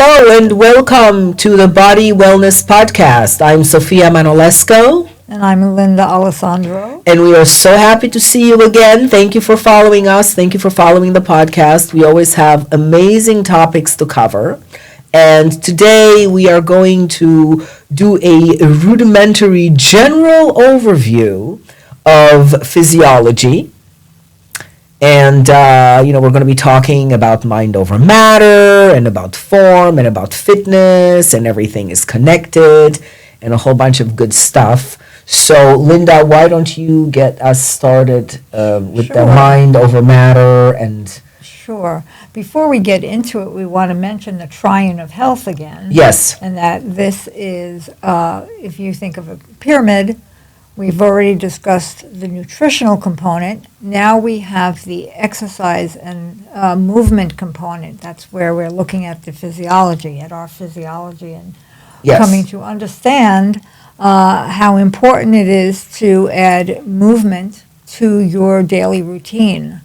Hello and welcome to the Body Wellness Podcast. I'm Sofia Manolesco. And I'm Linda Alessandro. And we are so happy to see you again. Thank you for following us. Thank you for following the podcast. We always have amazing topics to cover. And today we are going to do a rudimentary general overview of physiology. And, we're going to be talking about mind over matter and about form and about fitness and everything is connected and a whole bunch of good stuff. So, Linda, why don't you get us started with the mind over matter and... Sure. Before we get into it, we want to mention the triune of health again. Yes. And that this is, if you think of a pyramid, we've already discussed the nutritional component. Now we have the exercise and movement component. That's where we're looking at the physiology, at our physiology, and coming to understand how important it is to add movement to your daily routine.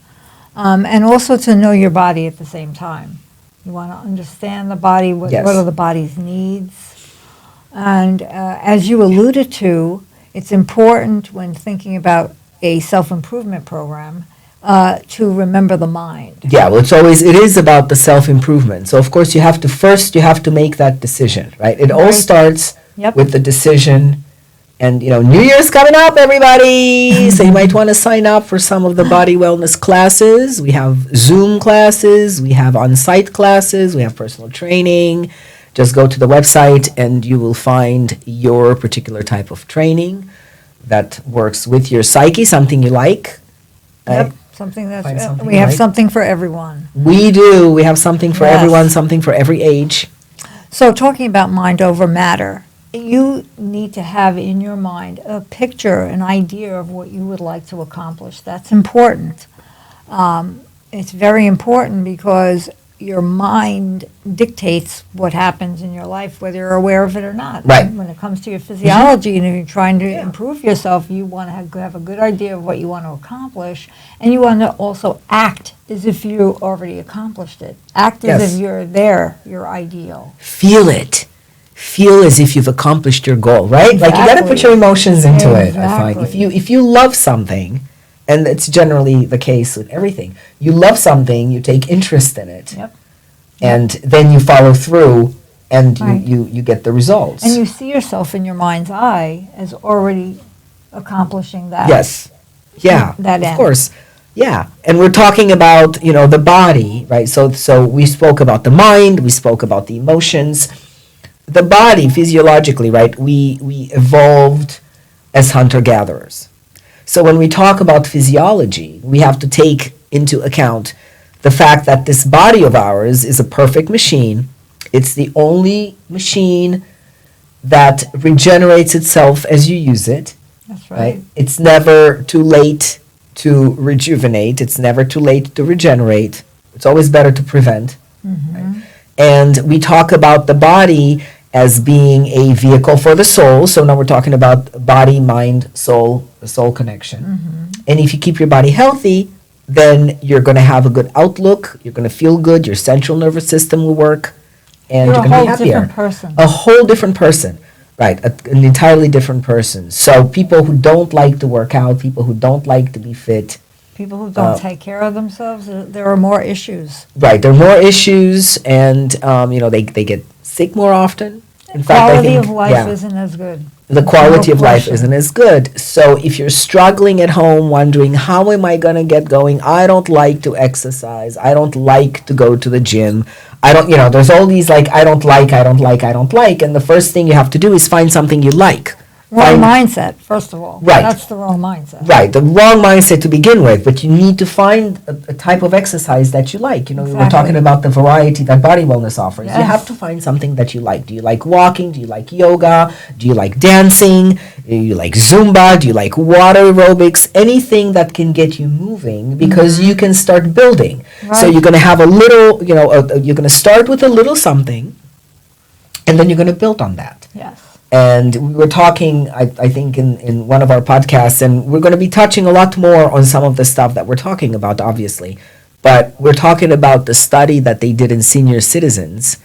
And also to know your body at the same time. You want to understand the body, what are the body's needs. And as you alluded to, it's important when thinking about a self-improvement program to remember the mind. Yeah, well, it is about the self-improvement. So, of course, you have to make that decision, right? It all starts with the decision. And, New Year's coming up, everybody. So you might want to sign up for some of the body wellness classes. We have Zoom classes. We have on-site classes. We have personal training. Just go to the website and you will find your particular type of training that works with your psyche, something you like. Yep, we have something for everyone. We do. We have something for everyone, something for every age. So talking about mind over matter, you need to have in your mind a picture, an idea of what you would like to accomplish. That's important. It's very important because your mind dictates what happens in your life, whether you're aware of it or not. Right. When it comes to your physiology and if you're trying to improve yourself, you want to have a good idea of what you want to accomplish, and you want to also act as if you already accomplished it. Act as if you're there, your ideal. Feel it. Feel as if you've accomplished your goal, right? Exactly. Like you got to put your emotions into it, I find. If you love something, and it's generally the case with everything. You love something, you take interest in it, and then you follow through, and you get the results. And you see yourself in your mind's eye as already accomplishing that. Yes. Yeah, that of end. course. Yeah, and we're talking about, the body, right? So we spoke about the mind, we spoke about the emotions. The body, physiologically, right, we evolved as hunter-gatherers. So when we talk about physiology, we have to take into account the fact that this body of ours is a perfect machine. It's the only machine that regenerates itself as you use it. That's right. It's never too late to rejuvenate. It's never too late to regenerate. It's always better to prevent. Mm-hmm. Right? And we talk about the body as being a vehicle for the soul. So now we're talking about body, mind, soul, the soul connection. Mm-hmm. And if you keep your body healthy, then you're going to have a good outlook. You're going to feel good. Your central nervous system will work. And you're going to be happier. A whole different person. A whole different person. Right. An entirely different person. So people who don't like to work out, people who don't like to be fit. People who don't take care of themselves, there are more issues. Right. There are more issues, and, they get sick more often. In fact, I think, quality of life isn't as good. The quality of life isn't as good. So if you're struggling at home, wondering, how am I going to get going? I don't like to exercise. I don't like to go to the gym. There's all these I don't like. And the first thing you have to do is find something you like. Wrong mindset, first of all. Right. That's the wrong mindset. Right, the wrong mindset to begin with, but you need to find a type of exercise that you like. We were talking about the variety that Body Wellness offers. Yes. You have to find something that you like. Do you like walking? Do you like yoga? Do you like dancing? Do you like Zumba? Do you like water aerobics? Anything that can get you moving, because you can start building. Right. So you're going to have a little, you're going to start with a little something, and then you're going to build on that. Yes. And we were talking, I think, in one of our podcasts, and we're going to be touching a lot more on some of the stuff that we're talking about, obviously. But we're talking about the study that they did in senior citizens,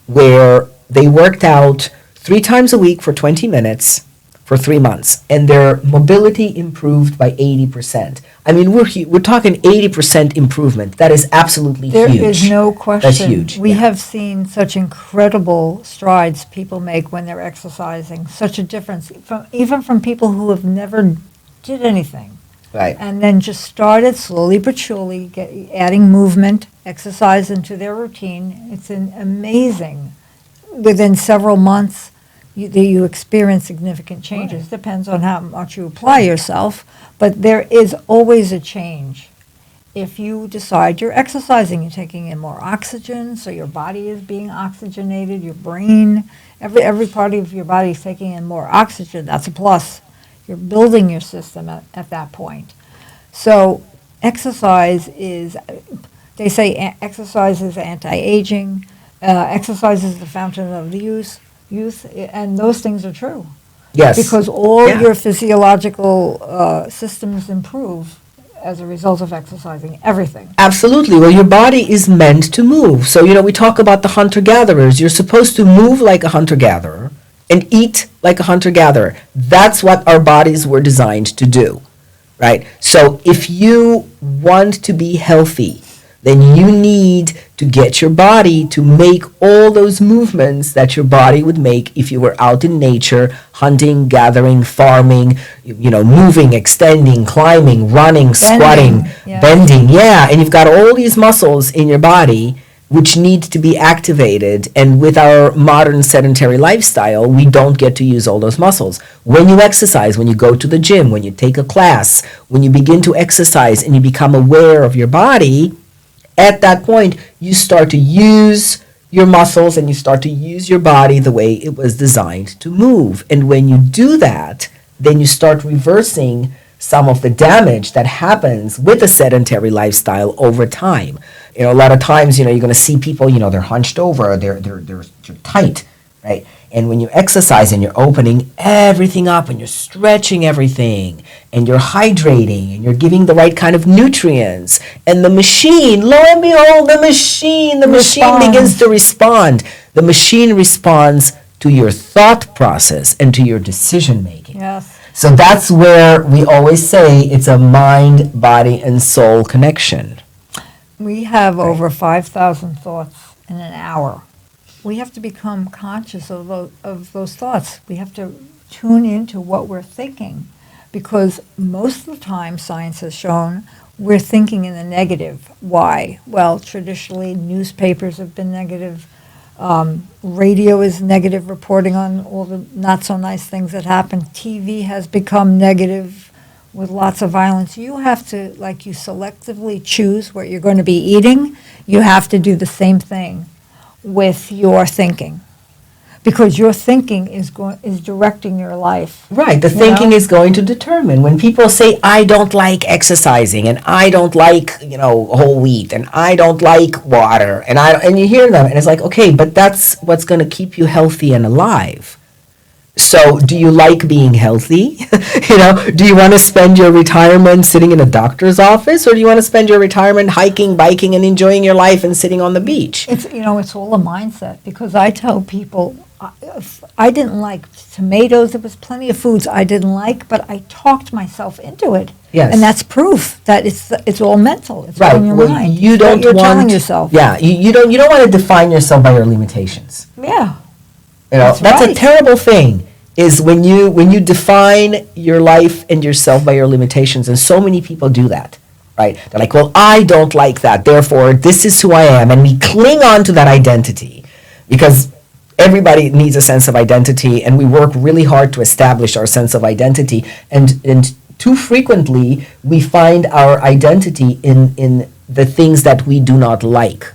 where they worked out 3 times a week for 20 minutes for 3 months, and their mobility improved by 80%. I mean, we're talking 80% improvement. That is absolutely There huge. is no question. That's huge. We yeah. have seen such incredible strides people make when they're exercising, such a difference, even from people who have never did anything. Right. And then just started slowly but surely adding movement, exercise into their routine. It's amazing. Within several months, you experience significant changes. Right. Depends on how much you apply yourself, but there is always a change. If you decide you're exercising, you're taking in more oxygen, so your body is being oxygenated, your brain, every part of your body is taking in more oxygen. That's a plus. You're building your system at that point. So exercise is, they say exercise is anti-aging, exercise is the fountain of the youth, and those things are true. Yes. Because all Yeah. your physiological systems improve as a result of exercising, everything. Absolutely. Well, your body is meant to move. So, we talk about the hunter-gatherers. You're supposed to move like a hunter-gatherer and eat like a hunter-gatherer. That's what our bodies were designed to do, right? So if you want to be healthy, then you need to get your body to make all those movements that your body would make if you were out in nature, hunting, gathering, farming, moving, extending, climbing, running, squatting, yeah. bending. Yeah, and you've got all these muscles in your body which need to be activated, and with our modern sedentary lifestyle, we don't get to use all those muscles. When you exercise, when you go to the gym, when you take a class, when you begin to exercise and you become aware of your body, at that point, you start to use your muscles and you start to use your body the way it was designed to move. And when you do that, then you start reversing some of the damage that happens with a sedentary lifestyle over time. A lot of times, you're going to see people, they're hunched over, they're tight, right? And when you exercise and you're opening everything up and you're stretching everything and you're hydrating and you're giving the right kind of nutrients, and the machine, lo and behold, the machine begins to respond. The machine responds to your thought process and to your decision making. Yes. So that's where we always say it's a mind, body, and soul connection. We have over 5,000 thoughts in an hour. We have to become conscious of those thoughts. We have to tune into what we're thinking, because most of the time, science has shown, we're thinking in the negative. Why? Well, traditionally, newspapers have been negative. Radio is negative, reporting on all the not so nice things that happen. TV has become negative with lots of violence. You have to, you selectively choose what you're going to be eating. You have to do the same thing with your thinking, because your thinking is directing your life. Right, the thinking is going to determine. When people say, I don't like exercising, and I don't like, whole wheat, and I don't like water, and you hear them, and it's like, okay, but that's what's going to keep you healthy and alive. So do you like being healthy? Do you want to spend your retirement sitting in a doctor's office, or do you want to spend your retirement hiking, biking, and enjoying your life and sitting on the beach? It's all a mindset, because I tell people, I didn't like tomatoes. There was plenty of foods I didn't like, but I talked myself into it. Yes. And that's proof that it's all mental. It's Right. all in your Well, mind. you It's what don't you're want telling yourself. Yeah, you don't want to define yourself by your limitations. Yeah. That's right. a terrible thing. Is when you define your life and yourself by your limitations, and so many people do that, right? They're like, well, I don't like that, therefore this is who I am, and we cling on to that identity, because everybody needs a sense of identity, and we work really hard to establish our sense of identity, and too frequently we find our identity in the things that we do not like.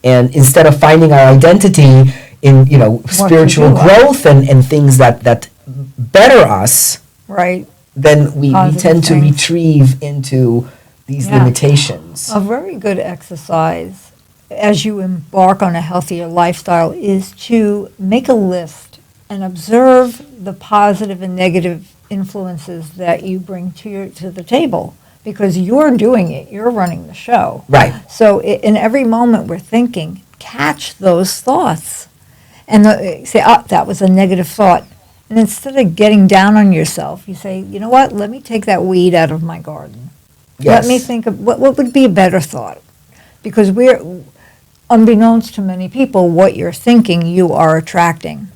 And instead of finding our identity in spiritual growth and things that better us, Right. then we tend to things. retrieve into these Yeah. limitations. A very good exercise as you embark on a healthier lifestyle is to make a list and observe the positive and negative influences that you bring to the table, because you're doing it, you're running the show. Right. So in every moment we're thinking, catch those thoughts and say, oh, that was a negative thought. And instead of getting down on yourself, you say, you know what, let me take that weed out of my garden. Yes. Let me think of what would be a better thought. Because unbeknownst to many people, what you're thinking, you are attracting.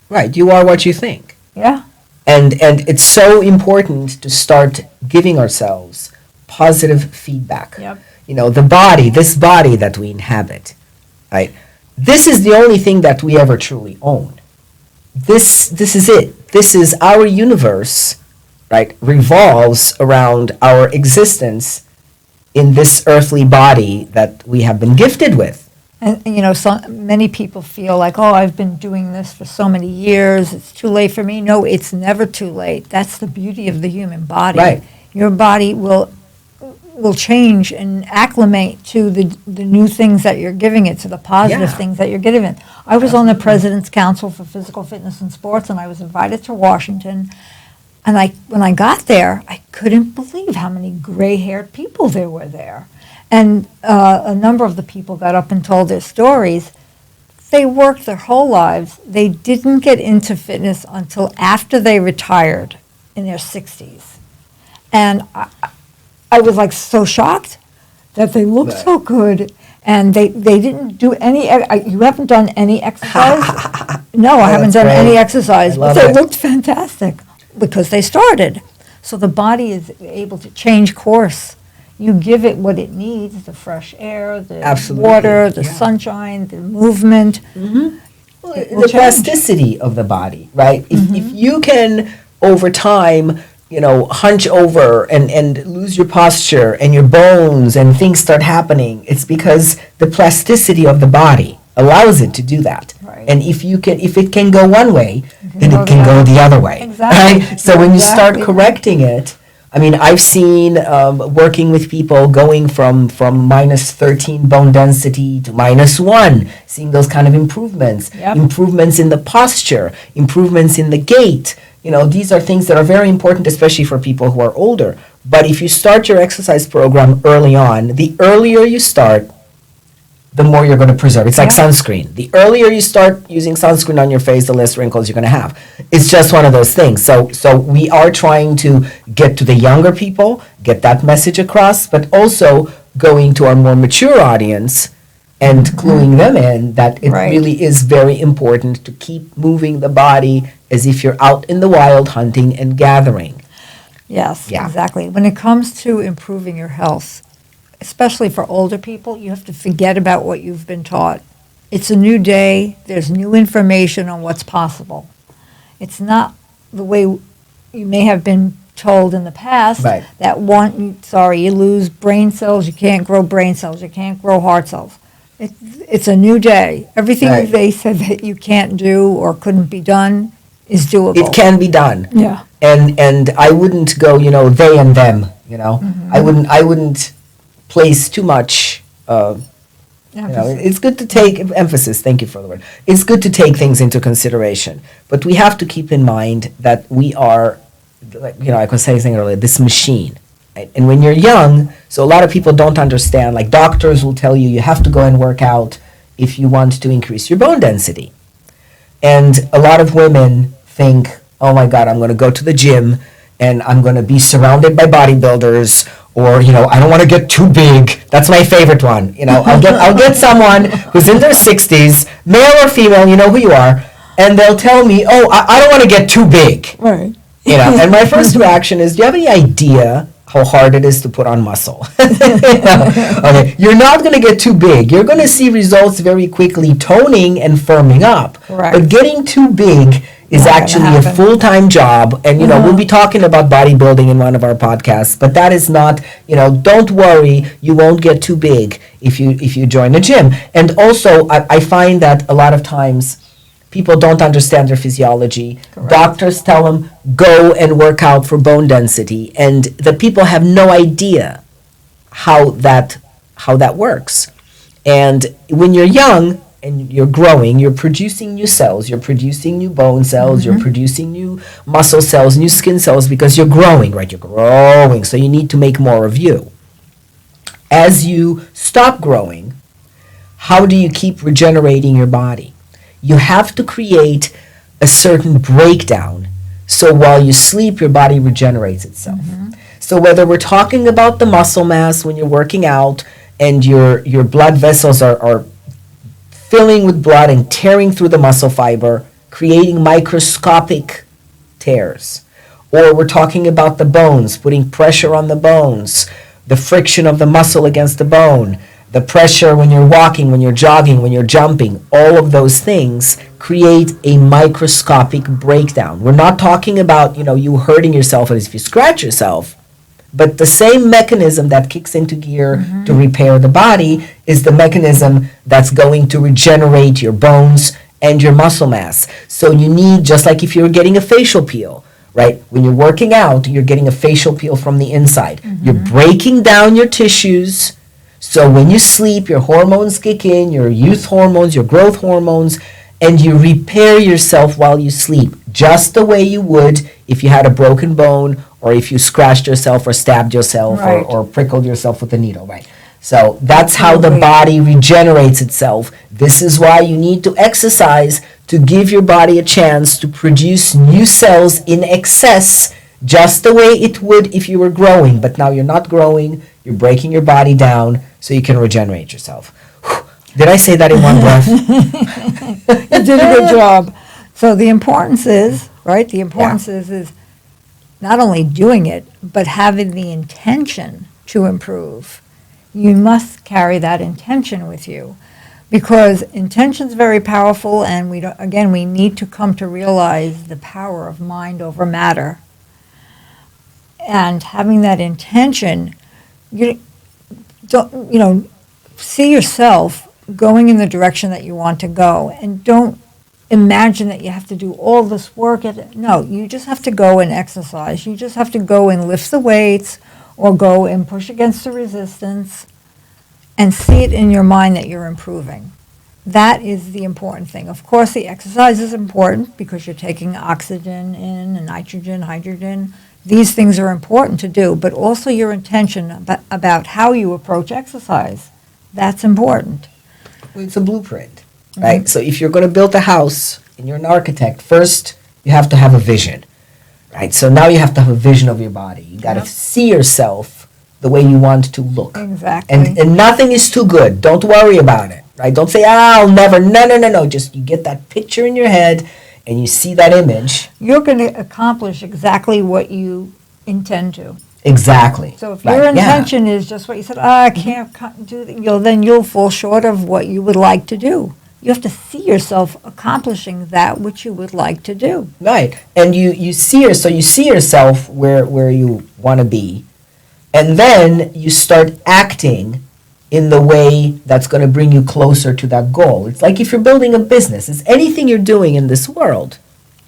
Right, you are what you think. Yeah. And it's so important to start giving ourselves positive feedback. Yep. The body, this body that we inhabit, right? This is the only thing that we ever truly own. This is it. This is our universe, right? Revolves around our existence in this earthly body that we have been gifted with. And many people feel like, oh, I've been doing this for so many years, it's too late for me. No, it's never too late. That's the beauty of the human body. Right. Your body will change and acclimate to the new things that you're giving it, to the positive things that you're giving it. I was on the President's Council for Physical Fitness and Sports, and I was invited to Washington. And when I got there, I couldn't believe how many gray-haired people there were there. And a number of the people got up and told their stories. They worked their whole lives. They didn't get into fitness until after they retired in their 60s. And I was like so shocked that they looked so good. And they didn't do any, you haven't done any exercise? No, I haven't done any exercise, but they looked fantastic because they started. So the body is able to change course. You give it what it needs, the fresh air, the water, the sunshine, the movement. Mm-hmm. Well, the plasticity of the body, right? If you can, over time, hunch over and lose your posture and your bones and things start happening, it's because the plasticity of the body allows it to do that. Right. And if it can go one way, then it can go the other way. Exactly. Right? So when you start correcting it, I've seen working with people going from minus 13 bone density to minus 1, seeing those kind of improvements, improvements in the posture, improvements in the gait. These are things that are very important, especially for people who are older. But if you start your exercise program early on, the earlier you start, the more you're going to preserve. It's like sunscreen. The earlier you start using sunscreen on your face, the less wrinkles you're going to have. It's just one of those things. So we are trying to get to the younger people, get that message across, but also going to our more mature audience and cluing them in that it really is very important to keep moving the body as if you're out in the wild hunting and gathering. Yes, exactly. When it comes to improving your health, especially for older people, you have to forget about what you've been taught. It's a new day. There's new information on what's possible. It's not the way you may have been told in the past that you lose brain cells, you can't grow brain cells, you can't grow heart cells. It's a new day. Everything they said that you can't do or couldn't be done is doable. It can be done. Yeah. And I wouldn't go, they and them, I wouldn't place too much, it's good to take emphasis, thank you for the word. It's good to take things into consideration, but we have to keep in mind that we are, I was saying earlier, this machine. Right? And when you're young, so a lot of people don't understand, like doctors will tell you have to go and work out if you want to increase your bone density. And a lot of women think, oh my God, I'm going to go to the gym and I'm going to be surrounded by bodybuilders, or I don't want to get too big. That's my favorite one. I'll get someone who's in their 60s, male or female, you know who you are, and they'll tell me, oh, I don't want to get too big. Right. And my first reaction is, do you have any idea how hard it is to put on muscle? Okay, you're not going to get too big. You're going to see results very quickly, toning and firming up. Correct. But getting too big is actually a full-time job, and we'll be talking about bodybuilding in one of our podcasts, but that is not, don't worry, you won't get too big if you join a gym. And also, I find that a lot of times people don't understand their physiology. Correct. Doctors tell them, go and work out for bone density, and the people have no idea how that works. And when you're young, and you're growing, you're producing new cells, you're producing new bone cells, you're producing new muscle cells, new skin cells, because you're growing, right? You're growing, so you need to make more of you. As you stop growing, how do you keep regenerating your body? You have to create a certain breakdown so while you sleep, your body regenerates itself. So whether we're talking about the muscle mass when you're working out and your blood vessels are filling with blood and tearing through the muscle fiber, creating microscopic tears. Or we're talking about the bones, putting pressure on the bones, the friction of the muscle against the bone, the pressure when you're walking, when you're jogging, when you're jumping, all of those things create a microscopic breakdown. We're not talking about, you hurting yourself as if you scratch yourself, but the same mechanism that kicks into gear to repair the body is the mechanism that's going to regenerate your bones and your muscle mass. So you need, just like if you're getting a facial peel, right? When you're working out, you're getting a facial peel from the inside. You're breaking down your tissues. So when you sleep, your hormones kick in, your youth hormones, your growth hormones, and you repair yourself while you sleep, just the way you would if you had a broken bone or if you scratched yourself or stabbed yourself or prickled yourself with a needle, right? So that's how the body regenerates itself. This is why you need to exercise to give your body a chance to produce new cells in excess, just the way it would if you were growing. But now you're not growing, you're breaking your body down so you can regenerate yourself. Whew. Did I say that in one breath? You did a good job. So the importance is, right, is not only doing it, but having the intention to improve. You must carry that intention with you, because intention's very powerful, and we need to come to realize the power of mind over matter. And having that intention, you don't, see yourself going in the direction that you want to go, and don't imagine that you have to do all this work. No, you just have to go and exercise. You just have to go and lift the weights or go and push against the resistance and see it in your mind that you're improving. That is the important thing. Of course, the exercise is important because you're taking oxygen in and nitrogen, hydrogen. These things are important to do, but also your intention about how you approach exercise. That's important. Well, it's a blueprint, right? So if you're going to build a house and you're an architect, first you have to have a vision, right? So now you have to have a vision of your body. You got to see yourself the way you want to look. Exactly. And nothing is too good. Don't worry about it, right? Don't say, I'll never. No. Just you get that picture in your head and you see that image. You're going to accomplish exactly what you intend to. Exactly. So if your intention is just what you said, I can't do that, then you'll fall short of what you would like to do. You have to see yourself accomplishing that which you would like to do. Right. And you see yourself where you want to be. And then you start acting in the way that's going to bring you closer to that goal. It's like if you're building a business, it's anything you're doing in this world,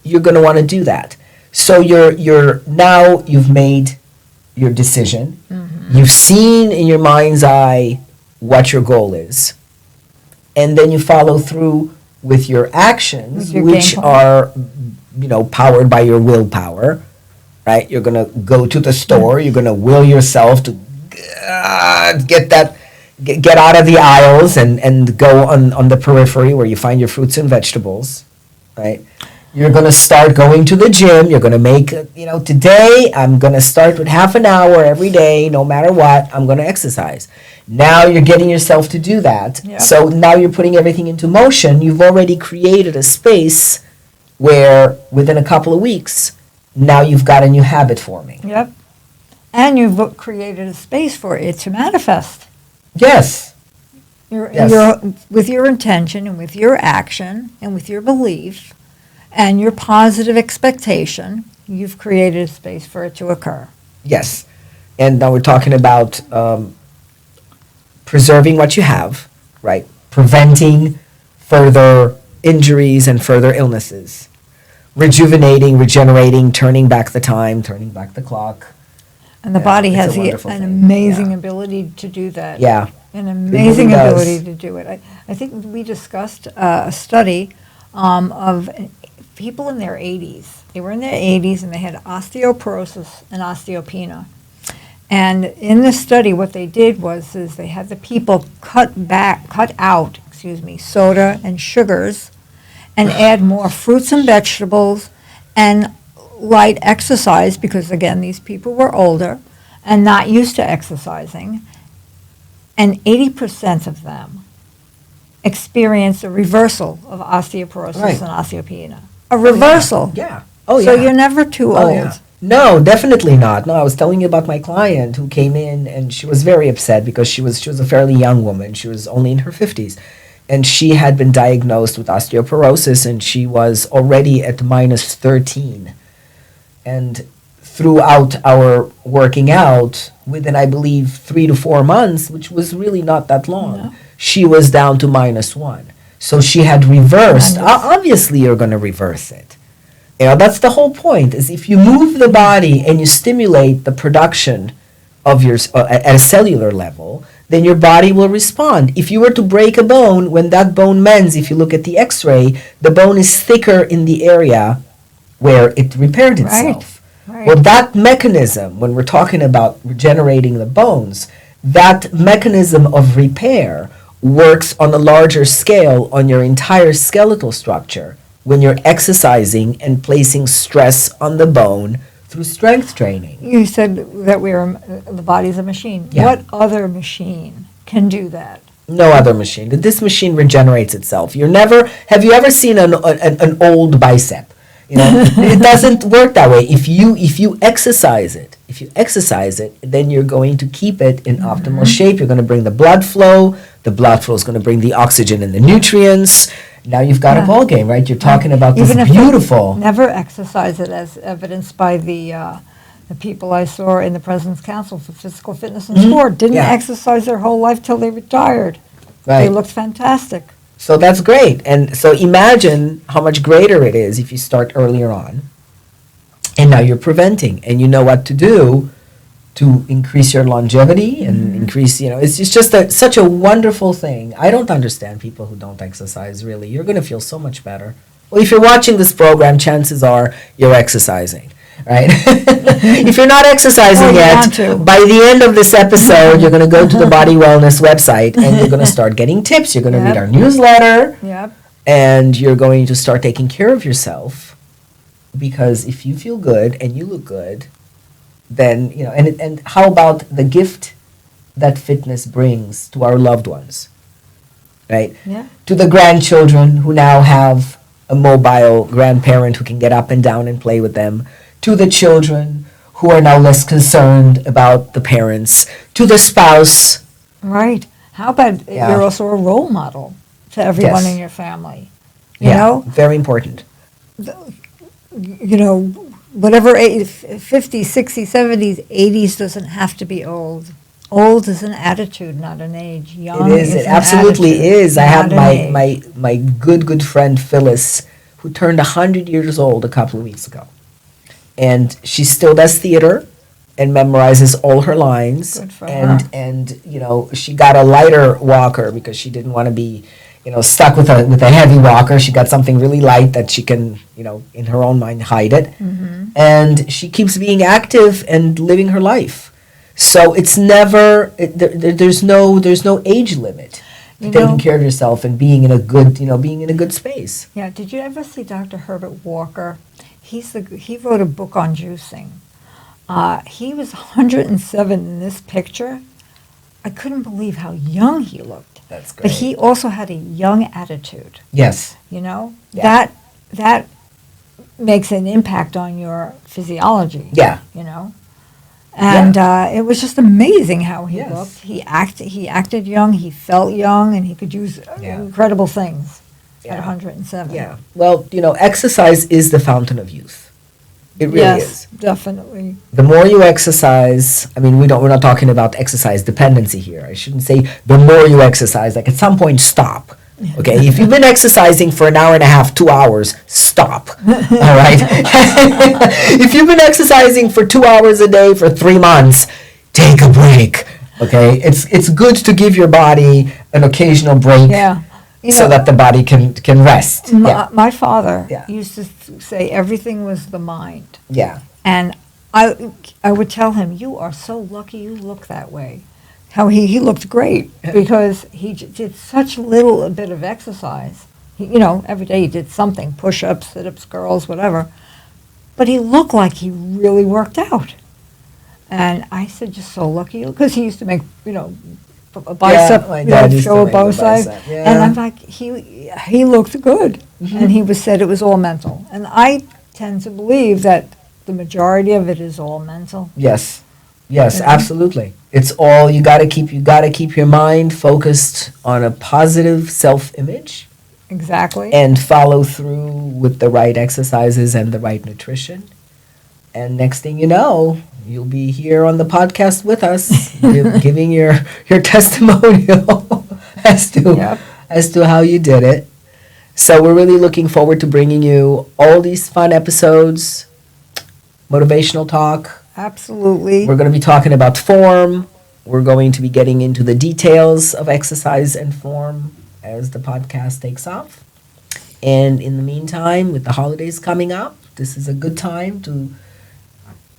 you're going to want to do that. So you've made your decision. You've seen in your mind's eye what your goal is. And then you follow through with your actions, which are, powered by your willpower. Right, you're gonna go to the store. You're gonna will yourself to get out of the aisles and go on the periphery where you find your fruits and vegetables. Right, you're gonna start going to the gym. You're gonna make today I'm gonna start with half an hour every day, no matter what. I'm gonna exercise. Now you're getting yourself to do that. Yep. So now you're putting everything into motion. You've already created a space where within a couple of weeks. Now you've got a new habit forming. Yep. And you've created a space for it to manifest. Yes. With your intention and with your action and with your belief and your positive expectation, you've created a space for it to occur. Yes. And now we're talking about preserving what you have, right? Preventing further injuries and further illnesses. Rejuvenating, regenerating, turning back the time, turning back the clock. And the body has an amazing ability to do that. Yeah. An amazing ability to do it. I think we discussed a study of people in their 80s. They were in their 80s and they had osteoporosis and osteopenia. And in the study, what they did was is they had the people cut out, soda and sugars, and add more fruits and vegetables and light exercise, because again, these people were older and not used to exercising. And 80% of them experienced a reversal of osteoporosis Right. and osteopenia. A reversal. Yeah. Oh, So yeah. you're never too Oh, old. yeah. No, definitely not. No, I was telling you about my client who came in and she was very upset because she was a fairly young woman. She was only in her 50s. And she had been diagnosed with osteoporosis and she was already at minus 13. And throughout our working out, within, I believe, 3 to 4 months, which was really not that long, No. she was down to minus 1. So she had reversed. Tremendous. Obviously, you're going to reverse it. You know, that's the whole point, is if you move the body and you stimulate the production of your, at a cellular level, then your body will respond. If you were to break a bone, when that bone mends, if you look at the x-ray, the bone is thicker in the area where it repaired itself. Right. Well, that mechanism, when we're talking about regenerating the bones, that mechanism of repair works on a larger scale on your entire skeletal structure when you're exercising and placing stress on the bone through strength training. You said that the body's a machine. Yeah. What other machine can do that? No other machine. This machine regenerates itself. Have you ever seen an old bicep? You know, it doesn't work that way. If you exercise it, then you're going to keep it in optimal shape. You're going to bring the blood flow. The blood flow is going to bring the oxygen and the nutrients. Now you've got a Yeah. ball game, right? You're talking about this Even if they beautiful. never exercise it, as evidenced by the people I saw in the President's Council for Physical Fitness and Sport, didn't Yeah. exercise their whole life till they retired. They Right. looked fantastic. So that's great. And so imagine how much greater it is if you start earlier on. And now you're preventing and you know what to do to increase your longevity and increase, it's just such a wonderful thing. I don't understand people who don't exercise, really. You're going to feel so much better. Well, if you're watching this program, chances are you're exercising, right? If you're not exercising Or you yet, want to. by the end of this episode, you're going to go to the Body Wellness website and you're going to start getting tips. You're going to read Yep. our newsletter Yep. and you're going to start taking care of yourself, because if you feel good and you look good, then, and how about the gift that fitness brings to our loved ones, right? Yeah. To the grandchildren who now have a mobile grandparent who can get up and down and play with them, to the children who are now less concerned about the parents, to the spouse. Right. How about Yeah. you're also a role model to everyone Yes. in your family? You know, Very important. whatever age, 50s, 60s, 70s, 80s doesn't have to be old. Old is an attitude, not an age. Young It is. is It an absolutely attitude, is. I have not an my age. my good friend Phyllis, who turned 100 years old a couple of weeks ago, and she still does theater and memorizes all her lines. Good for and her. and she got a lighter walker because she didn't want to be stuck with a heavy walker. She got something really light that she can in her own mind hide it, and she keeps being active and living her life. So it's never there's no age limit to You taking know- care of yourself and being in a good space. Yeah, did you ever see Dr. Herbert Walker? He wrote a book on juicing. He was 107 in this picture. I couldn't believe how young he looked. That's great. But he also had a young attitude, Yes. Yeah. Yeah. That makes an impact on your physiology. Yeah. And it was just amazing how he Yes. looked. He acted young, he felt young, and he could use Yeah. incredible things Yeah. at 107. Yeah. Well, exercise is the fountain of youth. It really Yes, is. definitely. The more you exercise, I mean, we're not talking about exercise dependency here. I shouldn't say the more you exercise, like at some point stop. Okay, if you've been exercising for an hour and a half, 2 hours, stop. All right. If you've been exercising for 2 hours a day for 3 months, take a break. Okay, it's good to give your body an occasional break, Yeah. so that the body can rest. My father Yeah. used to say everything was the mind. Yeah. And I would tell him, you are so lucky you look that way. How he looked great because he did such little a bit of exercise. Every day he did something, push-ups, sit-ups, curls, whatever. But he looked like he really worked out. And I said, you're so lucky, because he used to make, a bicep, my dad used to show a make the bicep. bicep, yeah. And I'm like, he looked good. And he said it was all mental. And I tend to believe that the majority of it is all mental. Yes, Mhm. absolutely. It's all, you gotta keep your mind focused on a positive self-image Exactly. and follow through with the right exercises and the right nutrition. And next thing you know, you'll be here on the podcast with us, giving your testimonial as to Yep. as to how you did it. So we're really looking forward to bringing you all these fun episodes, motivational talk. Absolutely. We're going to be talking about form. We're going to be getting into the details of exercise and form as the podcast takes off. And in the meantime, with the holidays coming up, this is a good time to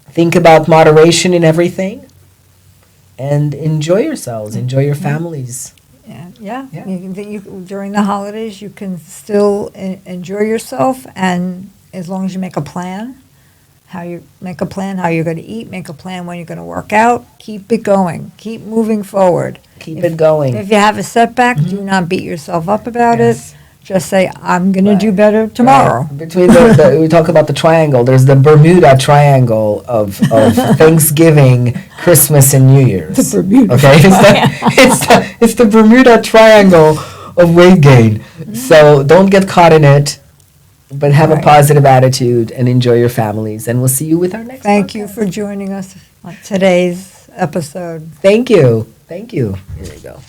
think about moderation in everything and enjoy yourselves, enjoy your families. Yeah. Yeah. During the holidays, you can still enjoy yourself, and as long as you make a plan, how you're going to eat, make a plan when you're going to work out, keep it going, keep moving forward. Keep it going. If you have a setback, do not beat yourself up about Yes. it. Just say, I'm going to do Right. better tomorrow. Right. Between we talk about the triangle. There's the Bermuda Triangle of Thanksgiving, Christmas, and New Year's. The Bermuda Okay, it's the Bermuda Triangle of weight gain. So don't get caught in it, but have a Right. positive attitude and enjoy your families. And we'll see you with our next. Thank you podcast. for joining us on today's episode. Thank you. Thank you. Here we go.